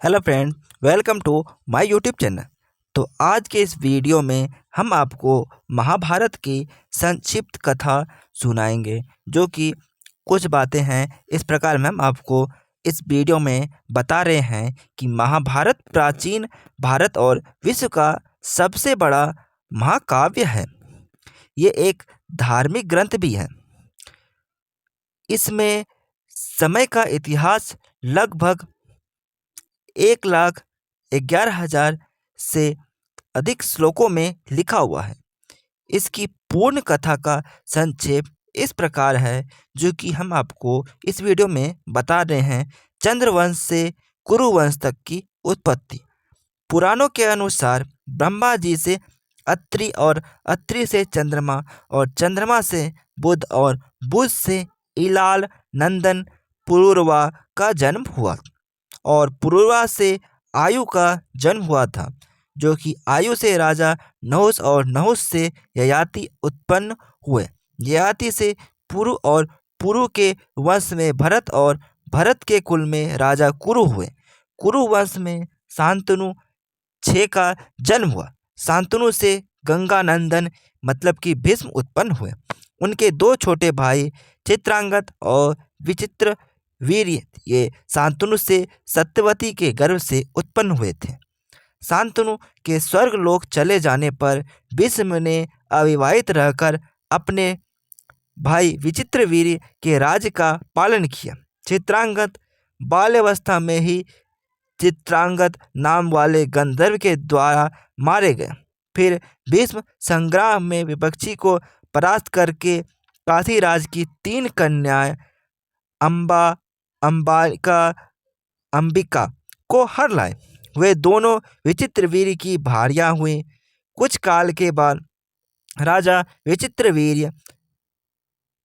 Hello friend, welcome to my YouTube channel. तो आज के इस वीडियो में हम आपको महाभारत की संक्षिप्त कथा सुनाएंगे, जो कि कुछ बातें हैं इस प्रकार में हम आपको इस वीडियो में बता रहे हैं कि महाभारत प्राचीन भारत और विश्व का सबसे बड़ा महाकाव्य है। ये एक धार्मिक ग्रंथ भी है। इसमें समय का इतिहास लगभग 1,11,000 से अधिक श्लोकों में लिखा हुआ है। इसकी पूर्ण कथा का संक्षेप इस प्रकार है, जो कि हम आपको इस वीडियो में बता रहे हैं। चंद्रवंश से कुरुवंश तक की उत्पत्ति। पुराणों के अनुसार ब्रह्मा जी से अत्रि और अत्रि से चंद्रमा और चंद्रमा से बुध और बुध से इलाल नंदन पुरुरवा का जन्म हुआ और पुरुरवा से आयु का जन्म हुआ था, जो कि आयु से राजा नहुस और नहुस से ययाति उत्पन्न हुए। ययाति से पुरु और पुरु के वंश में भरत और भरत के कुल में राजा कुरु हुए। कुरु वंश में शांतनु 6 का जन्म हुआ। शांतनु से गंगानंदन मतलब कि भीष्म उत्पन्न हुए। उनके 2 छोटे भाई चित्रांगद और विचित्र वीर्य ये शांतनु से सत्यवती के गर्भ से उत्पन्न हुए थे। शांतनु के स्वर्गलोक चले जाने पर भीष्म ने अविवाहित रहकर अपने भाई विचित्रवीर्य के राज्य का पालन किया। चित्रांगद बाल्यावस्था में ही चित्रांगद नाम वाले गंधर्व के द्वारा मारे गए। फिर भीष्म संग्राम में विपक्षी को परास्त करके काशीराज की 3 कन्याएं अंबिका को हर लाए। वे दोनों विचित्रवीर्य की भार्या हुई। कुछ काल के बाद राजा विचित्रवीर्य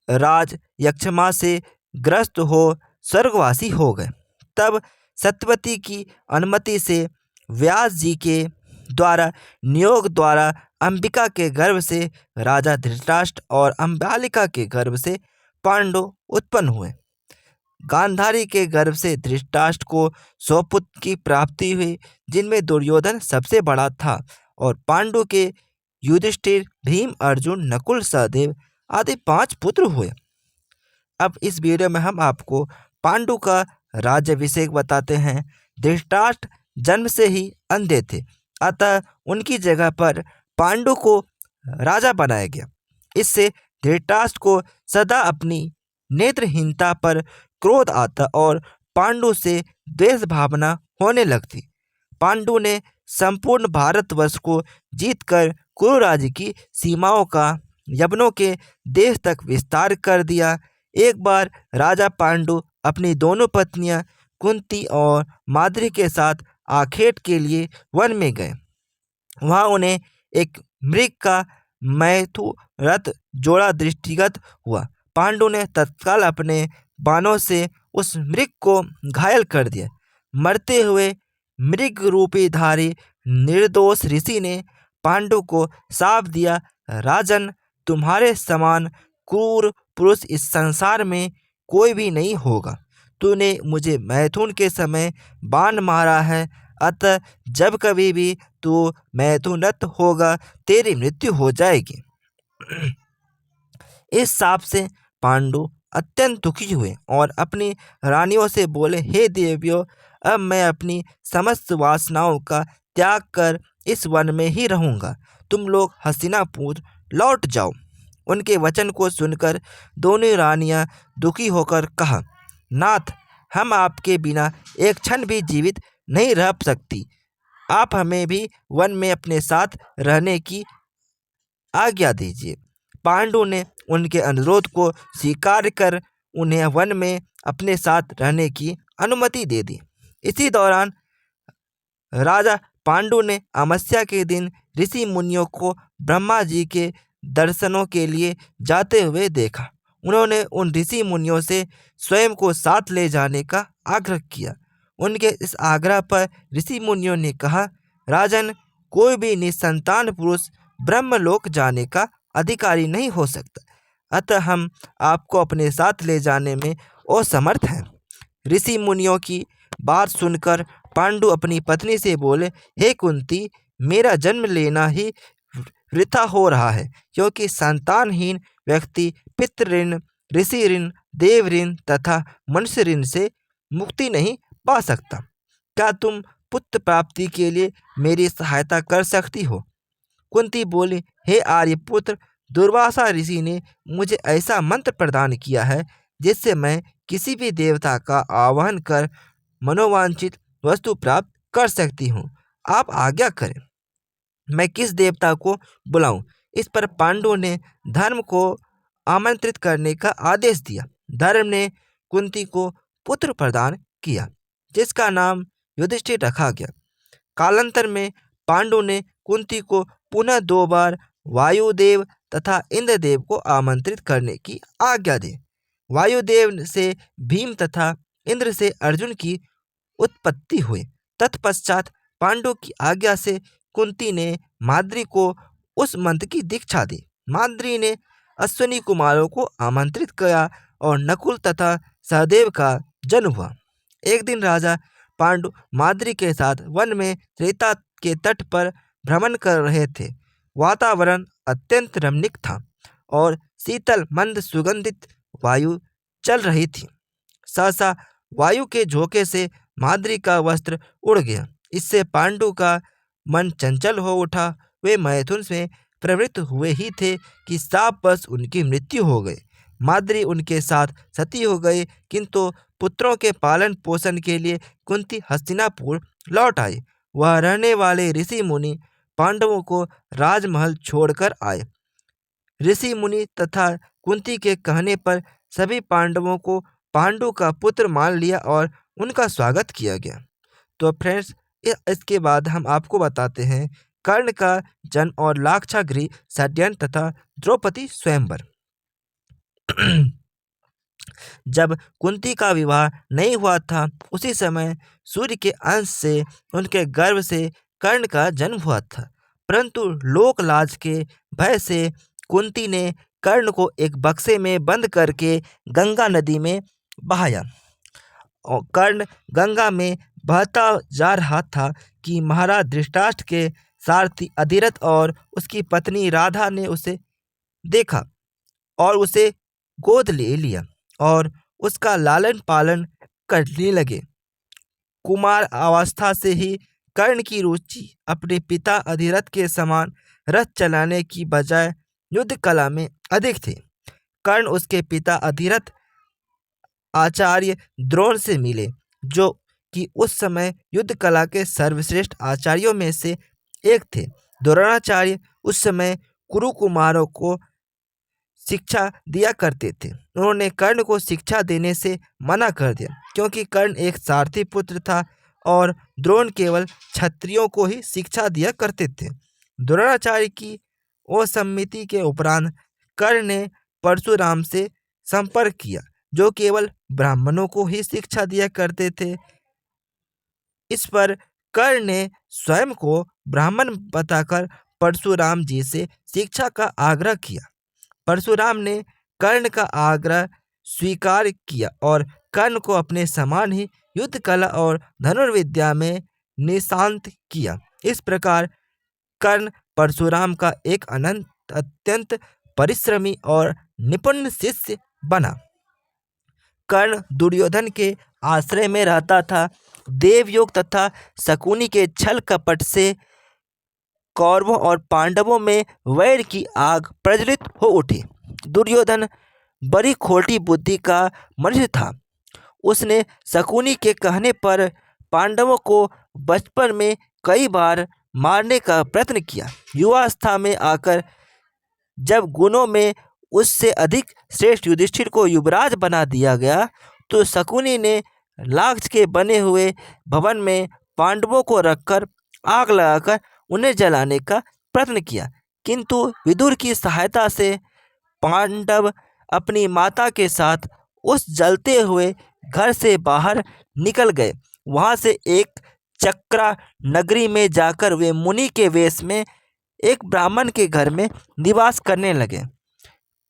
राज यक्षमा से ग्रस्त हो स्वर्गवासी हो गए। तब सत्यवती की अनुमति से व्यास जी के द्वारा नियोग द्वारा अंबिका के गर्भ से राजा धृतराष्ट्र और अंबालिका के गर्भ से पांडु उत्पन्न हुए। गांधारी के गर्भ से धृतराष्ट्र को 100 पुत्र की प्राप्ति हुई, जिनमें दुर्योधन सबसे बड़ा था, और पांडु के युधिष्ठिर, भीम, अर्जुन, नकुल, सहदेव आदि 5 पुत्र हुए। अब इस वीडियो में हम आपको पांडु का राज्याभिषेक बताते हैं। धृतराष्ट्र जन्म से ही अंधे थे, अतः उनकी जगह पर पांडु को राजा बनाया गया। इससे धृतराष्ट्र को सदा अपनी नेत्रहीनता पर क्रोध आता और पांडु से द्वेष भावना होने लगती। पांडु ने संपूर्ण भारतवर्ष को जीतकर कुरु राज्य की सीमाओं का यवनों के देश तक विस्तार कर दिया। एक बार राजा पांडु अपनी दोनों पत्नियां कुंती और माद्री के साथ आखेट के लिए वन में गए। वहां उन्हें एक मृग का मैथु रथ जोड़ा दृष्टिगत हुआ। पांडु ने तत्काल अपने बाणों से उस मृग को घायल कर दिया। मरते हुए मृग रूपी धारी निर्दोष ऋषि ने पांडु को शाप दिया, राजन, तुम्हारे समान क्रूर पुरुष इस संसार में कोई भी नहीं होगा। तूने मुझे मैथुन के समय बाण मारा है, अतः जब कभी भी तू मैथुनरत होगा तेरी मृत्यु हो जाएगी। इस शाप से पांडु अत्यंत दुखी हुए और अपनी रानियों से बोले, हे देवियों, अब मैं अपनी समस्त वासनाओं का त्याग कर इस वन में ही रहूंगा। तुम लोग हस्तिनापुर लौट जाओ। उनके वचन को सुनकर दोनों रानियां दुखी होकर कहा, नाथ, हम आपके बिना एक क्षण भी जीवित नहीं रह सकती। आप हमें भी वन में अपने साथ रहने की आज्ञा दीजिए। पांडु ने उनके अनुरोध को स्वीकार कर उन्हें वन में अपने साथ रहने की अनुमति दे दी। इसी दौरान राजा पांडु ने अमावस्या के दिन ऋषि मुनियों को ब्रह्मा जी के दर्शनों के लिए जाते हुए देखा। उन्होंने उन ऋषि मुनियों से स्वयं को साथ ले जाने का आग्रह किया। उनके इस आग्रह पर ऋषि मुनियों ने कहा, राजन, कोई भी निसंतान पुरुष ब्रह्मलोक जाने का अधिकारी नहीं हो सकता, अतः हम आपको अपने साथ ले जाने में असमर्थ हैं। ऋषि मुनियों की बात सुनकर पांडु अपनी पत्नी से बोले, हे कुंती, मेरा जन्म लेना ही वृथा हो रहा है, क्योंकि संतानहीन व्यक्ति पितृ ऋण, ऋषि ऋण, देव ऋण तथा मनुष्य ऋण से मुक्ति नहीं पा सकता। क्या तुम पुत्र प्राप्ति के लिए मेरी सहायता कर सकती हो? कुंती बोली, हे आर्यपुत्र, दुर्वासा ऋषि ने मुझे ऐसा मंत्र प्रदान किया है जिससे मैं किसी भी देवता का आवाहन कर मनोवांछित वस्तु प्राप्त कर सकती हूँ। आप आज्ञा करें, मैं किस देवता को बुलाऊं? इस पर पांडवों ने धर्म को आमंत्रित करने का आदेश दिया। धर्म ने कुंती को पुत्र प्रदान किया, जिसका नाम युधिष्ठिर रखा गया। कालांतर में पांडु ने कुंती को पुनः 2 बार वायुदेव तथा इंद्रदेव को आमंत्रित करने की आज्ञा दी। वायुदेव से भीम तथा इंद्र से अर्जुन की उत्पत्ति हुई। तत्पश्चात पांडु की आज्ञा से कुंती ने माद्री को उस मंत्र की दीक्षा दी। माद्री ने अश्विनी कुमारों को आमंत्रित किया और नकुल तथा सहदेव का जन्म हुआ। एक दिन राजा पांडु माद्री के साथ वन में त्रेता के तट पर भ्रमण कर रहे थे। वातावरण अत्यंत रमणीक था और शीतल मंद सुगंधित वायु चल रही थी। सहसा वायु के झोंके से माद्री का वस्त्र उड़ गया। इससे पांडु का मन चंचल हो उठा। वे मैथुन में प्रवृत्त हुए ही थे कि शापवश उनकी मृत्यु हो गई। माद्री उनके साथ सती हो गई, किंतु पुत्रों के पालन पोषण के लिए कुंती हस्तिनापुर लौट आई। वह रहने वाले ऋषि मुनि पांडवों को राजमहल छोड़कर आए। ऋषि मुनि तथा कुंती के कहने पर सभी पांडवों को पांडु का पुत्र मान लिया और उनका स्वागत किया गया। तो फ्रेंड्स, इसके बाद हम आपको बताते हैं कर्ण का जन्म और लाक्षागृह षड्यंत्र तथा द्रौपदी स्वयंवर। जब कुंती का विवाह नहीं हुआ था, उसी समय सूर्य के अंश से उनके गर्भ से कर्ण का जन्म हुआ था। परंतु लोकलाज के भय से कुंती ने कर्ण को एक बक्से में बंद करके गंगा नदी में बहाया। और कर्ण गंगा में बहता जा रहा था कि महाराज धृतराष्ट्र के सारथी अधिरथ और उसकी पत्नी राधा ने उसे देखा और उसे गोद ले लिया और उसका लालन पालन करने लगे। कुमार अवस्था से ही कर्ण की रुचि अपने पिता अधिरथ के समान रथ चलाने की बजाय युद्ध कला में अधिक थी। कर्ण उसके पिता अधिरथ आचार्य द्रोण से मिले, जो कि उस समय युद्ध कला के सर्वश्रेष्ठ आचार्यों में से एक थे। द्रोणाचार्य उस समय कुरु कुमारों को शिक्षा दिया करते थे। उन्होंने कर्ण को शिक्षा देने से मना कर दिया, क्योंकि कर्ण एक सारथी पुत्र था और द्रोण केवल क्षत्रियों को ही शिक्षा दिया करते थे। द्रोणाचार्य की असम्मति के उपरांत कर्ण ने परशुराम से संपर्क किया, जो केवल ब्राह्मणों को ही शिक्षा दिया करते थे। इस पर कर्ण ने स्वयं को ब्राह्मण बताकर परशुराम जी से शिक्षा का आग्रह किया। परशुराम ने कर्ण का आग्रह स्वीकार किया और कर्ण को अपने समान ही युद्ध कला और धनुर्विद्या में निशांत किया। इस प्रकार कर्ण परशुराम का एक अत्यंत परिश्रमी और निपुण शिष्य बना। कर्ण दुर्योधन के आश्रय में रहता था। देवयोग तथा शकुनी के छल कपट से कौरवों और पांडवों में वैर की आग प्रज्वलित हो उठी। दुर्योधन बड़ी खोटी बुद्धि का मनुष्य था। उसने शकुनी के कहने पर पांडवों को बचपन में कई बार मारने का प्रयत्न किया। युवावस्था में आकर जब गुणों में उससे अधिक श्रेष्ठ युधिष्ठिर को युवराज बना दिया गया, तो शकुनी ने लाक्ष के बने हुए भवन में पांडवों को रखकर आग लगाकर उन्हें जलाने का प्रयत्न किया। किंतु विदुर की सहायता से पांडव अपनी माता के साथ उस जलते हुए घर से बाहर निकल गए। वहां से एक चक्रा नगरी में जाकर वे मुनि के वेश में एक ब्राह्मण के घर में निवास करने लगे।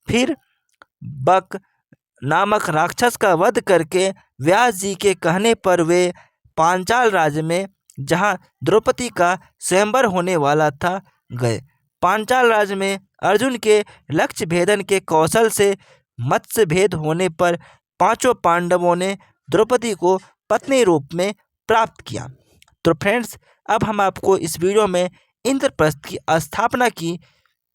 फिर बक नामक राक्षस का वध करके व्यास जी के कहने पर वे पांचाल राज्य में, जहां द्रौपदी का स्वयंवर होने वाला था, गए। पांचाल राज्य में अर्जुन के लक्ष्य भेदन के कौशल से मत्स्य भेद होने पर पांचों पांडवों ने द्रौपदी को पत्नी रूप में प्राप्त किया। तो फ्रेंड्स, अब हम आपको इस वीडियो में इंद्रप्रस्थ की स्थापना की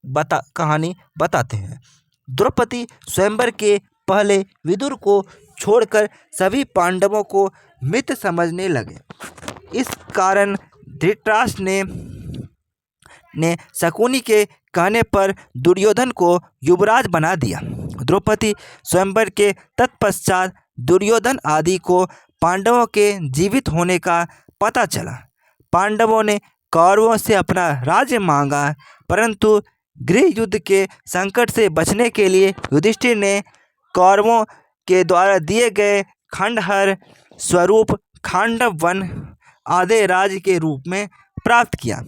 कहानी बताते हैं। द्रौपदी स्वयंवर के पहले विदुर को छोड़कर सभी पांडवों को मित्र समझने लगे। इस कारण धृतराष्ट्र ने शकुनी के कहने पर दुर्योधन को युवराज बना दिया। द्रौपदी स्वयंवर के तत्पश्चात दुर्योधन आदि को पांडवों के जीवित होने का पता चला। पांडवों ने कौरवों से अपना राज्य मांगा, परंतु गृह युद्ध के संकट से बचने के लिए युधिष्ठिर ने कौरवों के द्वारा दिए गए खंडहर स्वरूप खांडव वन आधे राज्य के रूप में प्राप्त किया।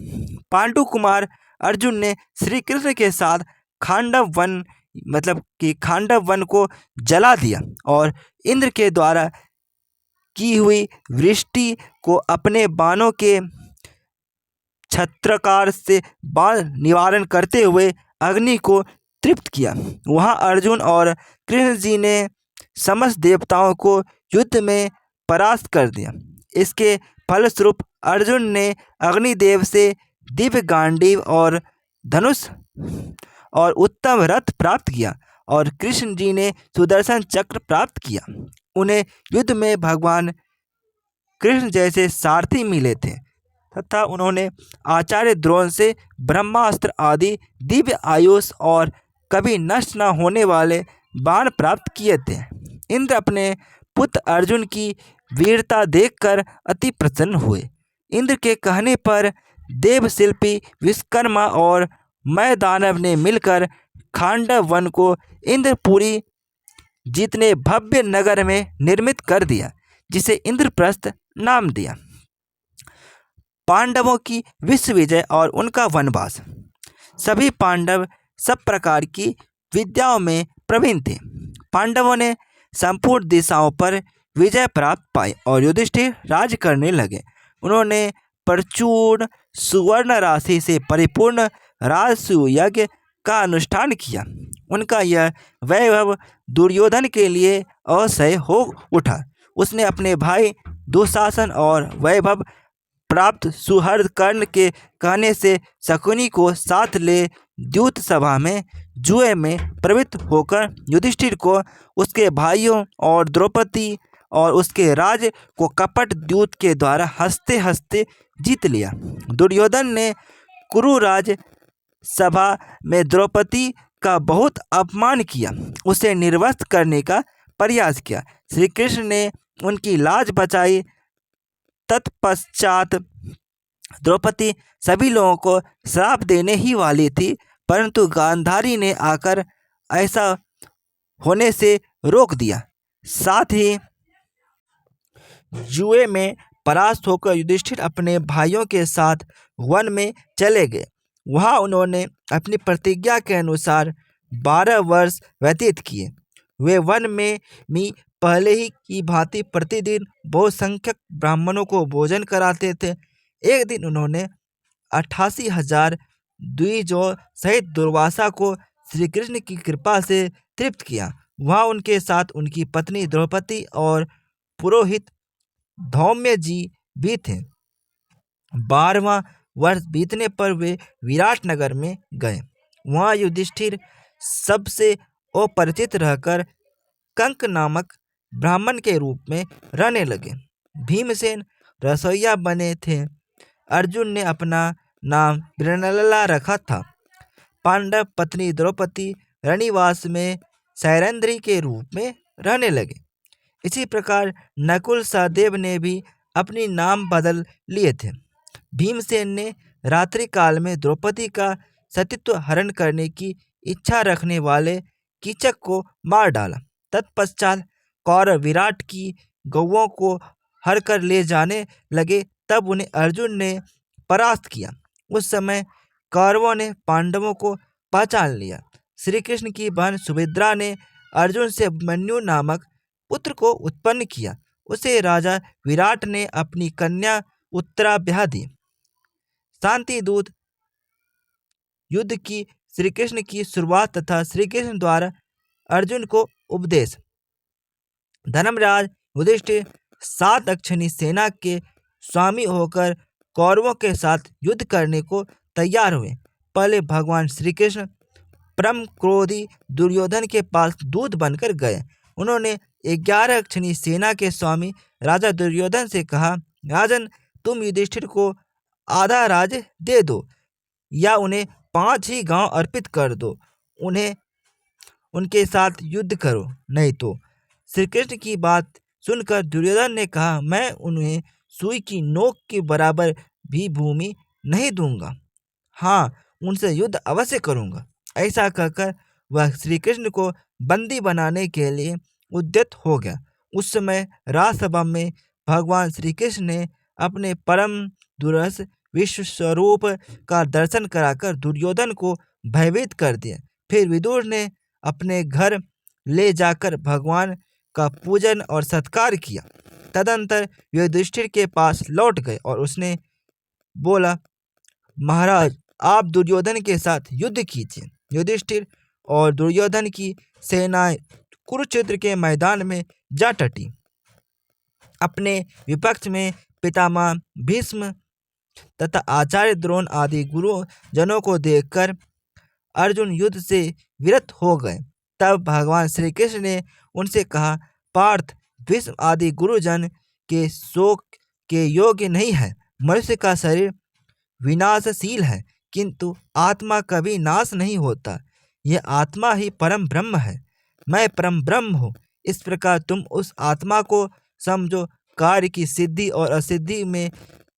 पांडु कुमार अर्जुन ने श्री कृष्ण के साथ खांडव वन को जला दिया और इंद्र के द्वारा की हुई वृष्टि को अपने बाणों के छत्रकार से बाण निवारण करते हुए अग्नि को तृप्त किया। वहां अर्जुन और कृष्ण जी ने समस्त देवताओं को युद्ध में परास्त कर दिया। इसके फलस्वरूप अर्जुन ने अग्निदेव से दिव्य गांडीव और धनुष और उत्तम रथ प्राप्त किया और कृष्ण जी ने सुदर्शन चक्र प्राप्त किया। उन्हें युद्ध में भगवान कृष्ण जैसे सारथी मिले थे तथा उन्होंने आचार्य द्रोण से ब्रह्मास्त्र आदि दिव्य आयुष और कभी नष्ट न होने वाले बाण प्राप्त किए थे। इंद्र अपने पुत्र अर्जुन की वीरता देखकर अति प्रसन्न हुए। इंद्र के कहने पर देवशिल्पी विश्वकर्मा और मैं दानव ने मिलकर खांडव वन को इंद्रपुरी जितने भव्य नगर में निर्मित कर दिया, जिसे इंद्रप्रस्थ नाम दिया। पांडवों की विश्व विजय और उनका वनवास। सभी पांडव सब प्रकार की विद्याओं में प्रवीण थे। पांडवों ने संपूर्ण दिशाओं पर विजय प्राप्त पाई और युधिष्ठिर राज्य करने लगे। उन्होंने प्रचुर सुवर्ण राशि से परिपूर्ण राजसूय यज्ञ का अनुष्ठान किया। उनका यह वैभव दुर्योधन के लिए असह्य हो उठा। उसने अपने भाई दुशासन और वैभव प्राप्त सुहृद कर्ण के कहने से शकुनी को साथ ले द्यूत सभा में जुए में प्रवृत्त होकर युधिष्ठिर को, उसके भाइयों और द्रौपदी और उसके राज्य को कपट द्यूत के द्वारा हंसते हंसते जीत लिया। दुर्योधन ने कुरुराज सभा में द्रौपदी का बहुत अपमान किया, उसे निर्वस्त्र करने का प्रयास किया। श्री कृष्ण ने उनकी लाज बचाई। तत्पश्चात द्रौपदी सभी लोगों को श्राप देने ही वाली थी, परंतु गांधारी ने आकर ऐसा होने से रोक दिया। साथ ही जुए में परास्त होकर युधिष्ठिर अपने भाइयों के साथ वन में चले गए। वहां उन्होंने अपनी प्रतिज्ञा के अनुसार 12 वर्ष व्यतीत किए। वे वन में पहले ही की भांति प्रतिदिन बहुसंख्यक ब्राह्मणों को भोजन कराते थे। एक दिन उन्होंने 88,000 द्विजों सहित दुर्वासा को श्री कृष्ण की कृपा से तृप्त किया। वहाँ उनके साथ उनकी पत्नी द्रौपदी और पुरोहित धौम्य जी भी थे। 12वां वर्ष बीतने पर वे विराट नगर में गए। वहाँ युधिष्ठिर सबसे अपरिचित रहकर कंक नामक ब्राह्मण के रूप में रहने लगे। भीमसेन रसोइया बने थे। अर्जुन ने अपना नाम मृणल्ला रखा था। पांडव पत्नी द्रौपदी रनिवास में सैरंध्री के रूप में रहने लगे। इसी प्रकार नकुल सहदेव ने भी अपनी नाम बदल लिए थे। भीमसेन ने रात्रि काल में द्रौपदी का सतीत्व हरण करने की इच्छा रखने वाले कीचक को मार डाला। तत्पश्चात कौरव विराट की गौओं को हर कर ले जाने लगे, तब उन्हें अर्जुन ने परास्त किया। उस समय कौरवों ने पांडवों को पहचान लिया। श्री कृष्ण की बहन सुभद्रा ने अर्जुन से अभिमन्यु नामक पुत्र को उत्पन्न किया। उसे राजा विराट ने अपनी कन्या उत्तरा ब्याह दी। शांति दूत युद्ध की श्री कृष्ण की शुरुआत तथा श्री कृष्ण द्वारा अर्जुन को उपदेश। धर्मराज युधिष्ठिर 7 अक्षनी सेना के स्वामी होकर कौरवों के साथ युद्ध करने को तैयार हुए। पहले भगवान श्री कृष्ण परम क्रोधी दुर्योधन के पास दूत बनकर गए। उन्होंने 11 अक्षनी सेना के स्वामी राजा दुर्योधन से कहा, राजन, तुम युधिष्ठिर को आधा राज्य दे दो या उन्हें 5 ही गांव अर्पित कर दो, उन्हें उनके साथ युद्ध करो, नहीं तो। श्री कृष्ण की बात सुनकर दुर्योधन ने कहा, मैं उन्हें सुई की नोक के बराबर भी भूमि नहीं दूंगा। हाँ, उनसे युद्ध अवश्य करूंगा। ऐसा कहकर वह श्री कृष्ण को बंदी बनाने के लिए उद्यत हो गया। उस समय राजसभा में भगवान श्री कृष्ण ने अपने परम दुरस विश्व स्वरूप का दर्शन कराकर दुर्योधन को भयभीत कर दिया। फिर विदुर ने अपने घर ले जाकर भगवान का पूजन और सत्कार किया। तदंतर युधिष्ठिर के पास लौट गए और उसने बोला, महाराज, आप दुर्योधन के साथ युद्ध कीजिए। युधिष्ठिर और दुर्योधन की सेनाएं कुरुक्षेत्र के मैदान में जा टटी। अपने विपक्ष में पितामह भीष्म तथा आचार्य द्रोण आदि गुरुजनों को देखकर अर्जुन युद्ध से विरत हो गए। तब भगवान श्री कृष्ण ने उनसे कहा, पार्थ, भीष्म आदि गुरुजन के शोक के योग्य नहीं है। मनुष्य का शरीर विनाशशील है, किंतु आत्मा कभी नाश नहीं होता। यह आत्मा ही परम ब्रह्म है। मैं परम ब्रह्म हूँ। इस प्रकार तुम उस आत्मा को समझो। कार्य की सिद्धि और असिद्धि में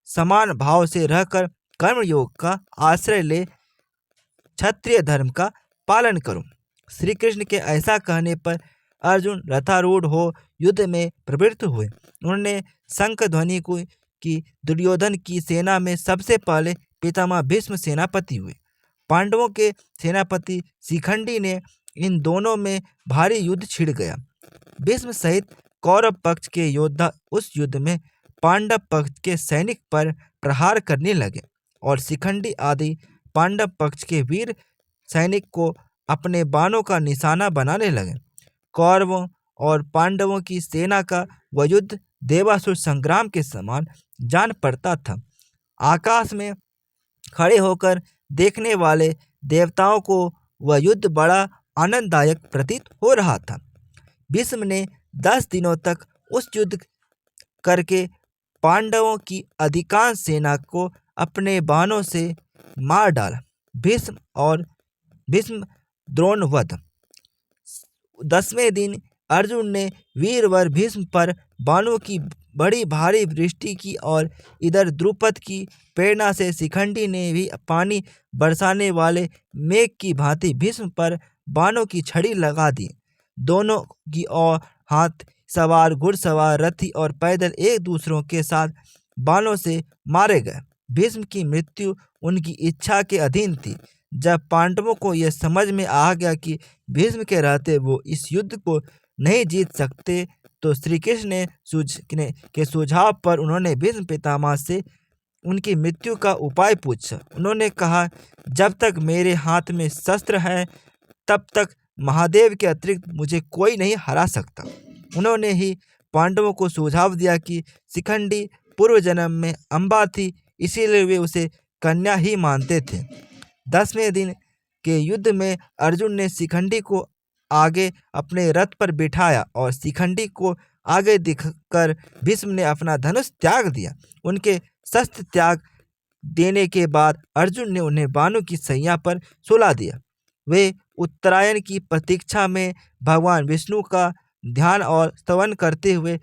समान भाव से रहकर कर्मयोग का आश्रय ले क्षत्रिय धर्म का पालन करो। श्री कृष्ण के ऐसा कहने पर अर्जुन रथारूढ़ हो युद्ध में प्रवृत्त हुए। उन्होंने शंख ध्वनि की दुर्योधन की सेना में सबसे पहले पितामह भीष्म सेनापति हुए। पांडवों के सेनापति शिखंडी ने इन दोनों में भारी युद्ध छिड़ गया। भीष्म सहित कौरव पक्ष के योद्धा उस युद्ध में पांडव पक्ष के सैनिक पर प्रहार करने लगे और शिखंडी आदि पांडव पक्ष के वीर सैनिक को अपने बाणों का निशाना बनाने लगे। कौरवों और पांडवों की सेना का वह युद्ध देवासुर संग्राम के समान जान पड़ता था। आकाश में खड़े होकर देखने वाले देवताओं को वह युद्ध बड़ा आनंददायक प्रतीत हो रहा था। भीष्म ने 10 दिनों तक उस युद्ध करके पांडवों की अधिकांश सेना को अपने बाणों से मार डाला। भीष्म द्रोण वध। 10वें दिन अर्जुन ने वीरवर भीष्म पर बाणों की बड़ी भारी वृष्टि की और इधर द्रुपद की प्रेरणा से शिखंडी ने भी पानी बरसाने वाले मेघ की भांति भीष्म पर बाणों की छड़ी लगा दी। दोनों की ओर हाथ सवार, घुड़सवार, रथी और पैदल एक दूसरों के साथ बाणों से मारे गए। भीष्म की मृत्यु उनकी इच्छा के अधीन थी। जब पांडवों को यह समझ में आ गया कि भीष्म के रहते वो इस युद्ध को नहीं जीत सकते, तो श्री कृष्ण के सुझाव पर उन्होंने भीष्म पितामह से उनकी मृत्यु का उपाय पूछा। उन्होंने कहा, जब तक मेरे हाथ में शस्त्र है तब तक महादेव के अतिरिक्त मुझे कोई नहीं हरा सकता। उन्होंने ही पांडवों को सुझाव दिया कि शिखंडी पूर्व जन्म में अम्बा थी, इसीलिए वे उसे कन्या ही मानते थे। 10वें दिन के युद्ध में अर्जुन ने शिखंडी को आगे अपने रथ पर बिठाया और शिखंडी को आगे दिखकर भीष्म ने अपना धनुष त्याग दिया। उनके शस्त्र त्याग देने के बाद अर्जुन ने उन्हें बाणों की सैया पर सुला दिया। वे उत्तरायण की प्रतीक्षा में भगवान विष्णु का ध्यान और स्तवन करते हुए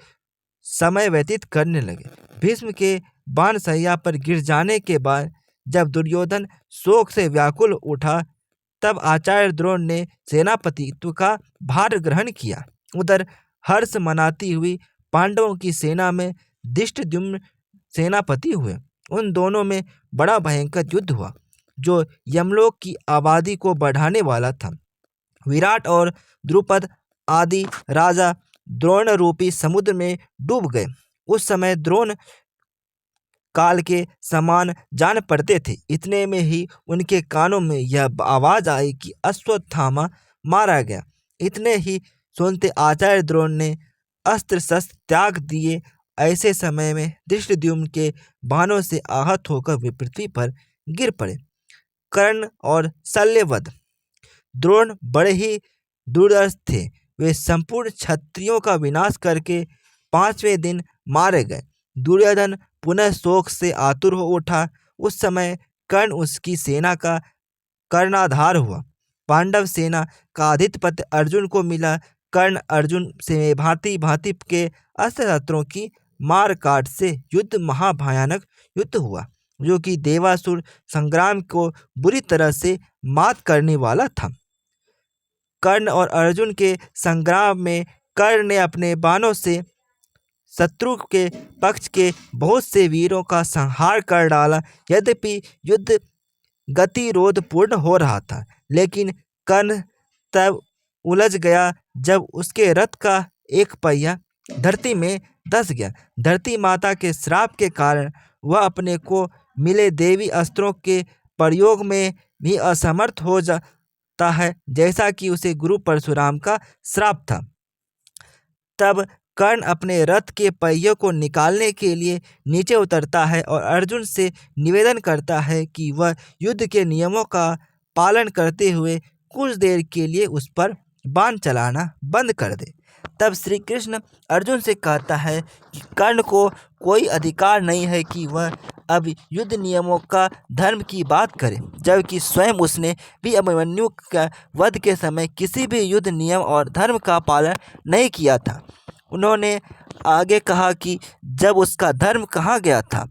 समय व्यतीत करने लगे। भीष्म के बाण सैया पर गिर जाने के बाद जब दुर्योधन शोक से व्याकुल उठा, तब आचार्य द्रोण ने सेनापतित्व का भार ग्रहण किया। उधर हर्ष मनाती हुई पांडवों की सेना में धृष्टद्युम्न सेनापति हुए। उन दोनों में बड़ा भयंकर युद्ध हुआ जो यमलोक की आबादी को बढ़ाने वाला था। विराट और द्रुपद आदि राजा द्रोण रूपी समुद्र में डूब गए। उस समय द्रोण काल के समान जान पड़ते थे। इतने में ही उनके कानों में यह आवाज आई कि अश्वत्थामा मारा गया। इतने ही सुनते आचार्य द्रोण ने अस्त्र शस्त्र त्याग दिए। ऐसे समय में धृष्टद्युम्न के बाणों से आहत होकर वे पृथ्वी पर गिर पड़े। कर्ण और शल्यवध। द्रोण बड़े ही दूरदर्श थे। वे संपूर्ण क्षत्रियों का विनाश करके 5वें दिन मारे गए। दुर्योधन पुनः शोक से आतुर हो उठा। उस समय कर्ण उसकी सेना का कर्णधार हुआ। पांडव सेना का आधिपत्य अर्जुन को मिला। कर्ण अर्जुन से भांति भांति के अस्त्र शस्त्रों की मार काट से युद्ध महाभयानक युद्ध हुआ, जो कि देवासुर संग्राम को बुरी तरह से मात करने वाला था। कर्ण और अर्जुन के संग्राम में कर्ण ने अपने बाणों से शत्रु के पक्ष के बहुत से वीरों का संहार कर डाला। यद्यपि युद्ध गतिरोधपूर्ण हो रहा था, लेकिन कर्ण तब उलझ गया जब उसके रथ का एक पहिया धरती में धंस गया। धरती माता के श्राप के कारण वह अपने को मिले देवी अस्त्रों के प्रयोग में भी असमर्थ हो जाता है, जैसा कि उसे गुरु परशुराम का श्राप था। तब कर्ण अपने रथ के पहियों को निकालने के लिए नीचे उतरता है और अर्जुन से निवेदन करता है कि वह युद्ध के नियमों का पालन करते हुए कुछ देर के लिए उस पर बाण चलाना बंद कर दे। तब श्री कृष्ण अर्जुन से कहता है कि कर्ण को कोई अधिकार नहीं है कि वह अब युद्ध नियमों का धर्म की बात करे, जबकि स्वयं उसने भी अभिमन्यु का वध के समय किसी भी युद्ध नियम और धर्म का पालन नहीं किया था। उन्होंने आगे कहा कि जब उसका धर्म कहाँ गया था,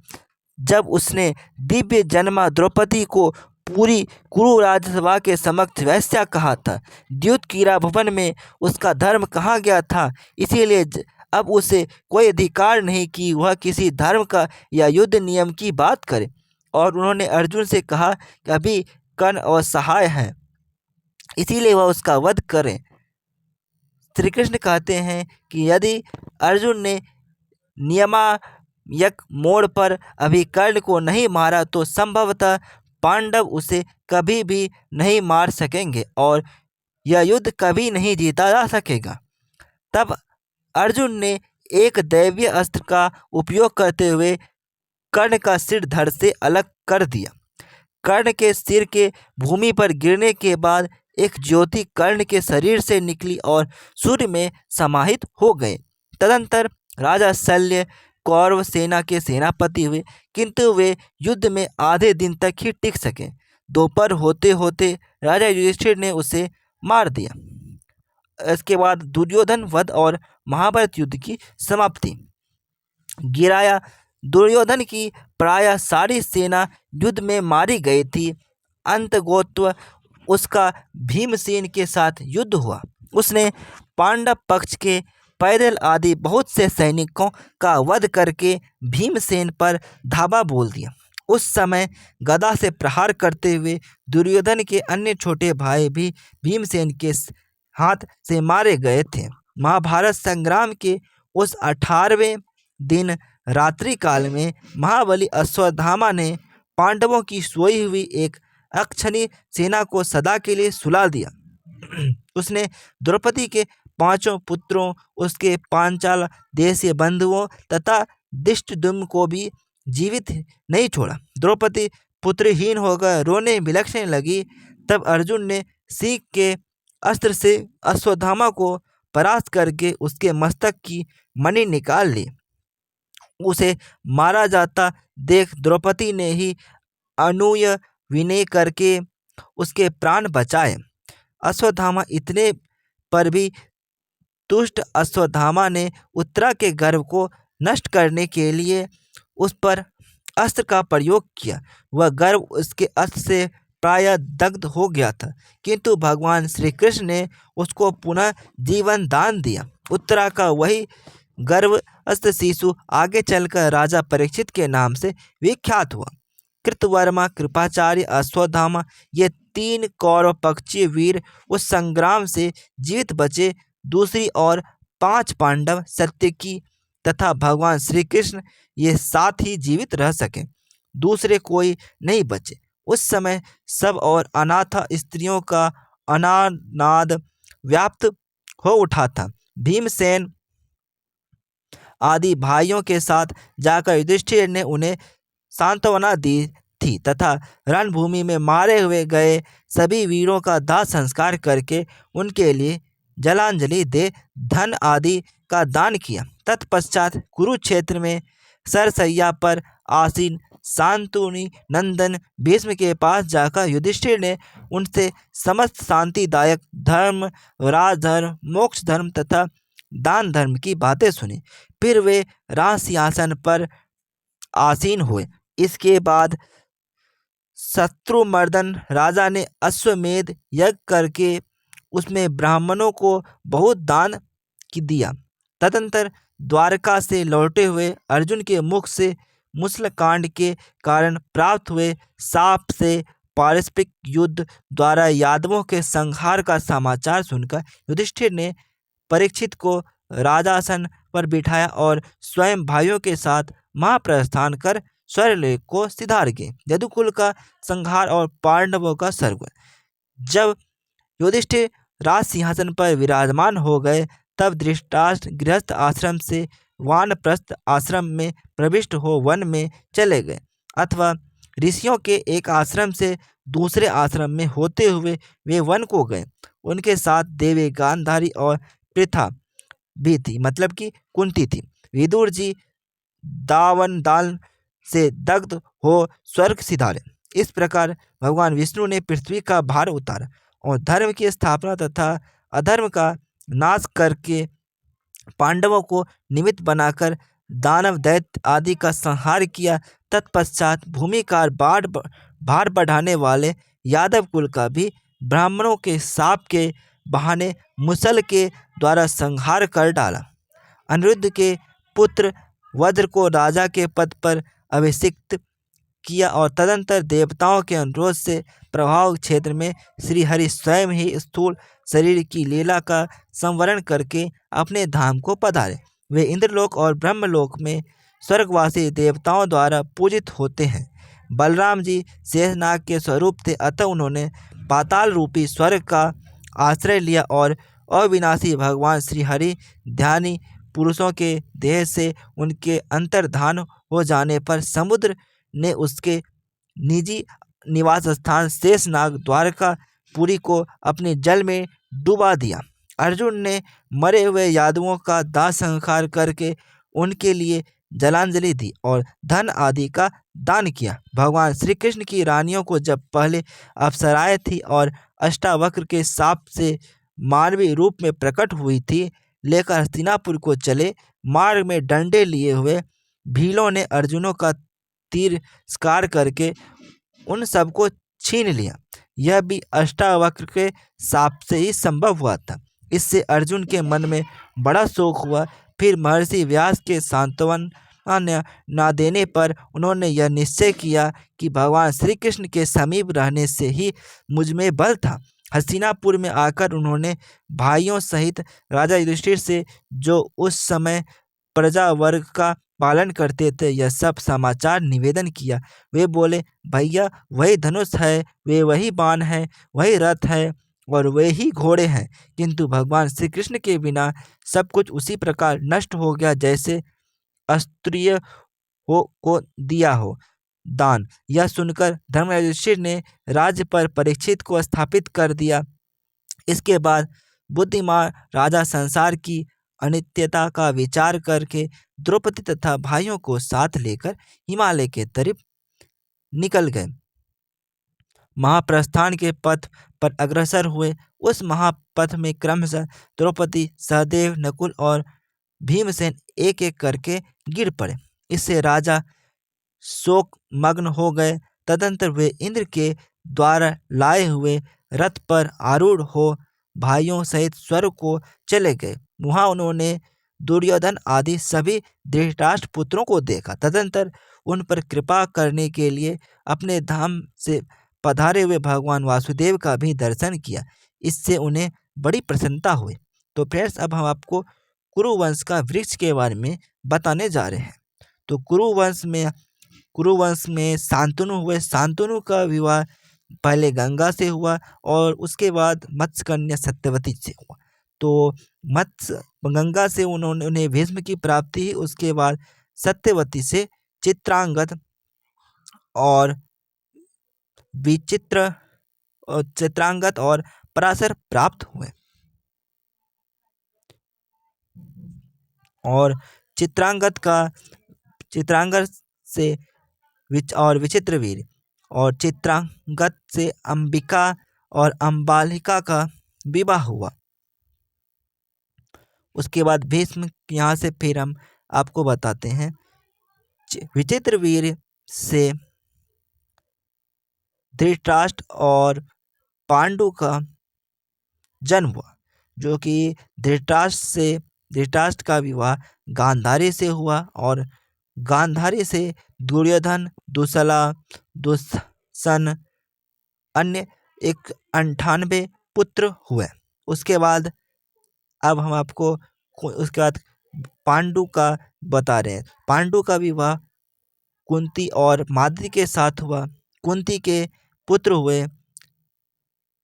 जब उसने दिव्य जन्मा द्रौपदी को पूरी कुरु राजसभा के समक्ष वैश्या कहा था। द्युत कीरा भवन में उसका धर्म कहाँ गया था। इसीलिए अब उसे कोई अधिकार नहीं कि वह किसी धर्म का या युद्ध नियम की बात करे। और उन्होंने अर्जुन से कहा कि अभी कर्ण असहाय है, इसीलिए वह उसका वध करें। श्री कृष्ण कहते हैं कि यदि अर्जुन ने नियमायक मोड़ पर अभी कर्ण को नहीं मारा तो संभवतः पांडव उसे कभी भी नहीं मार सकेंगे और यह युद्ध कभी नहीं जीता जा सकेगा। तब अर्जुन ने एक दैवीय अस्त्र का उपयोग करते हुए कर्ण का सिर धड़ से अलग कर दिया। कर्ण के सिर के भूमि पर गिरने के बाद एक ज्योति कर्ण के शरीर से निकली और सूर्य में समाहित हो गए। तदंतर राजा शल्य कौरव सेना के सेनापति हुए, किंतु वे युद्ध में आधे दिन तक ही टिक सके। दोपहर होते होते राजा युधिष्ठिर ने उसे मार दिया। इसके बाद दुर्योधन वध और महाभारत युद्ध की समाप्ति। गिराया दुर्योधन की प्रायः सारी सेना युद्ध में मारी गई थी। अंतगोत्व उसका भीमसेन के साथ युद्ध हुआ। उसने पांडव पक्ष के पैदल आदि बहुत से सैनिकों का वध करके भीमसेन पर धावा बोल दिया। उस समय गदा से प्रहार करते हुए दुर्योधन के अन्य छोटे भाई भी भीमसेन के हाथ से मारे गए थे। महाभारत संग्राम के उस 18वें दिन रात्रि काल में महाबली अश्वत्थामा ने पांडवों की सोई हुई एक अक्षनी सेना को सदा के लिए सुला दिया। उसने द्रौपदी के 5 पुत्रों, उसके पांचाल देशीय बंधुओं तथा धृष्टद्युम्न को भी जीवित नहीं छोड़ा। द्रौपदी पुत्रहीन होकर रोने बिलखने लगी। तब अर्जुन ने सीख के अस्त्र से अश्वत्थामा को परास्त करके उसके मस्तक की मणि निकाल ली। उसे मारा जाता देख द्रौपदी ने ही अनुय विनय करके उसके प्राण बचाए। अश्वत्थामा इतने पर भी तुष्ट अश्वत्थामा ने उत्तरा के गर्भ को नष्ट करने के लिए उस पर अस्त्र का प्रयोग किया। वह गर्भ उसके अस्त्र से प्रायः दग्ध हो गया था, किंतु भगवान श्री कृष्ण ने उसको पुनः जीवन दान दिया। उत्तरा का वही गर्भस्थ शिशु आगे चलकर राजा परीक्षित के नाम से विख्यात हुआ। कृतवर्मा, कृपाचार्य, अश्वत्थामा ये 3 कौरव पक्षीय वीर उस संग्राम से जीवित बचे। दूसरी ओर 5 पांडव, सत्यकी तथा भगवान श्री कृष्ण ये साथ ही जीवित रह सके, दूसरे कोई नहीं बचे। उस समय सब और अनाथ स्त्रियों का अनानाद व्याप्त हो उठा था। भीमसेन आदि भाइयों के साथ जाकर युधिष्ठिर ने उन्हें सांत्वना दी थी तथा रणभूमि में मारे हुए गए सभी वीरों का दाह संस्कार करके उनके लिए जलांजलि दे धन आदि का दान किया। तत्पश्चात कुरुक्षेत्र में सरसैया पर आसीन शांतनु नंदन भीष्म के पास जाकर युधिष्ठिर ने उनसे समस्त शांतिदायक धर्म, राजधर्म, मोक्ष धर्म तथा दान धर्म की बातें सुनी। फिर वे राज सिंहासन पर आसीन हुए। इसके बाद शत्रुमर्दन राजा ने अश्वमेध यज्ञ करके उसमें ब्राह्मणों को बहुत दान दिया। तदंतर द्वारका से लौटे हुए अर्जुन के मुख से मुसलकांड के कारण प्राप्त हुए शाप से पारस्परिक युद्ध द्वारा यादवों के संहार का समाचार सुनकर युधिष्ठिर ने परीक्षित को राजासन पर बिठाया और स्वयं भाइयों के साथ महाप्रस्थान कर स्वर्गलोक को सिधार गए। यदुकुल का संहार और पांडवों का स्वर्ग। जब युधिष्ठिर राज सिंहासन पर विराजमान हो गए तब धृतराष्ट्र गृहस्थ आश्रम से वानप्रस्थ आश्रम में प्रविष्ट हो वन में चले गए अथवा ऋषियों के एक आश्रम से दूसरे आश्रम में होते हुए वे वन को गए। उनके साथ देवी गांधारी और पृथा भी थी, मतलब कि कुंती थी। विदुर जी दावन दाल से दग्ध हो स्वर्ग सिधारे। इस प्रकार भगवान विष्णु ने पृथ्वी का भार उतारा और धर्म की स्थापना तथा अधर्म का नाश करके पांडवों को निमित्त बनाकर दानव दैत्य आदि का संहार किया। तत्पश्चात भूमि का भार बढ़ाने वाले यादव कुल का भी ब्राह्मणों के शाप के बहाने मुसल के द्वारा संहार कर डाला। अनिरुद्ध के पुत्र वज्र को राजा के पद पर अभिषिक्त किया और तदंतर देवताओं के अनुरोध से प्रभाव क्षेत्र में श्री हरि स्वयं ही स्थूल शरीर की लीला का संवरण करके अपने धाम को पधारे। वे इंद्रलोक और ब्रह्मलोक में स्वर्गवासी देवताओं द्वारा पूजित होते हैं। बलराम जी शेषनाग के स्वरूप थे, अतः उन्होंने पाताल रूपी स्वर्ग का आश्रय लिया और अविनाशी भगवान श्री हरि ध्यानी पुरुषों के देह से उनके अंतर्धान हो जाने पर समुद्र ने उसके निजी निवास स्थान शेषनाग द्वारका पुरी को अपने जल में डुबा दिया। अर्जुन ने मरे हुए यादवों का दाह संहार करके उनके लिए जलांजलि दी और धन आदि का दान किया। भगवान श्री कृष्ण की रानियों को जब पहले अप्सराएं थी और अष्टावक्र के शाप से मानवीय रूप में प्रकट हुई थी, लेकर हस्तिनापुर को चले। मार्ग में डंडे लिए हुए भीलों ने अर्जुनों का तिरस्कार करके उन सबको छीन लिया। यह भी अष्टावक्र के शाप से ही संभव हुआ था। इससे अर्जुन के मन में बड़ा शोक हुआ। फिर महर्षि व्यास के सांत्वना न देने पर उन्होंने यह निश्चय किया कि भगवान श्री कृष्ण के समीप रहने से ही मुझ में बल था। हस्तिनापुर में आकर उन्होंने भाइयों सहित राजा युधिष्ठिर से, जो उस समय प्रजा वर्ग का पालन करते थे, यह सब समाचार निवेदन किया। वे बोले, भैया वही धनुष है, वे वही बाण है, वही रथ है और वे ही घोड़े हैं, किंतु भगवान श्री कृष्ण के बिना सब कुछ उसी प्रकार नष्ट हो गया जैसे अस्त्रीय को दिया हो दान। यह सुनकर धर्मराज युधिष्ठिर ने राज्य पर परीक्षित को स्थापित कर दिया। इसके बाद बुद्धिमान राजा संसार की अनित्यता का विचार करके द्रौपदी तथा भाइयों को साथ लेकर हिमालय के तरफ निकल गए। महाप्रस्थान के पथ पर अग्रसर हुए। उस महापथ में क्रमशः द्रौपदी, सहदेव, नकुल और भीमसेन एक एक करके गिर पड़े। इससे राजा शोक मग्न हो गए। तदंतर वे इंद्र के द्वारा लाए हुए रथ पर आरूढ़ हो भाइयों सहित स्वर्ग को चले गए। वहां उन्होंने दुर्योधन आदि सभी धृतराष्ट्र पुत्रों को देखा। तदंतर उन पर कृपा करने के लिए अपने धाम से पधारे हुए भगवान वासुदेव का भी दर्शन किया। इससे उन्हें बड़ी प्रसन्नता हुई। तो फ्रेंड्स, अब हम आपको कुरुवंश का वृक्ष के बारे में बताने जा रहे हैं। तो कुरुवंश में शांतनु हुए। शांतनु का विवाह पहले गंगा से हुआ और उसके बाद मत्स्य कन्या सत्यवती से हुआ। तो मत्स्य गंगा से उन्हें भीष्म की प्राप्ति हुई, उसके बाद सत्यवती से चित्रांगद और चित्रांगद और पराशर प्राप्त हुए। और चित्रांगद से विचित्रवीर और चित्रांगद से अंबिका और अंबालिका का विवाह हुआ। उसके बाद भीष्म, यहाँ से फिर हम आपको बताते हैं, विचित्रवीर से धृतराष्ट्र और पांडु का जन्म हुआ, जो कि धृतराष्ट्र का विवाह गांधारी से हुआ और गांधारी से दुर्योधन, दुसला, दुशासन अन्य 98 पुत्र हुए। उसके बाद अब हम आपको उसके बाद पांडु का बता रहे हैं। पांडु का विवाह कुंती और माद्री के साथ हुआ। कुंती के पुत्र हुए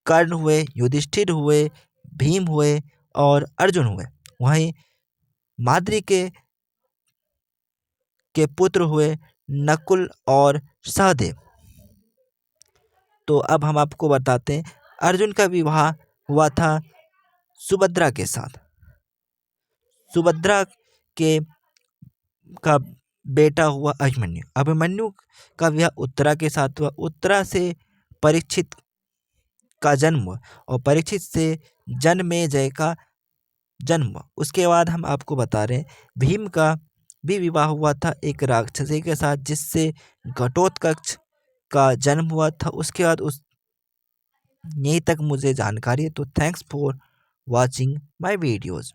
कर्ण हुए, युधिष्ठिर हुए, भीम हुए और अर्जुन हुए। वहीं माद्री के पुत्र हुए नकुल और सहदेव। तो अब हम आपको बताते हैं, अर्जुन का विवाह हुआ था सुभद्रा के साथ। सुभद्रा के का बेटा हुआ अभिमन्यु। अभिमन्यु का विवाह उत्तरा के साथ हुआ। उत्तरा से परीक्षित का जन्म हुआ और परीक्षित से जन्मेजय का जन्म हुआ। उसके बाद हम आपको बता रहे हैं, भीम का भी विवाह हुआ था एक राक्षसी के साथ, जिससे घटोत्कच का जन्म हुआ था। उसके बाद यहीं तक मुझे जानकारी है। तो thanks for watching my videos.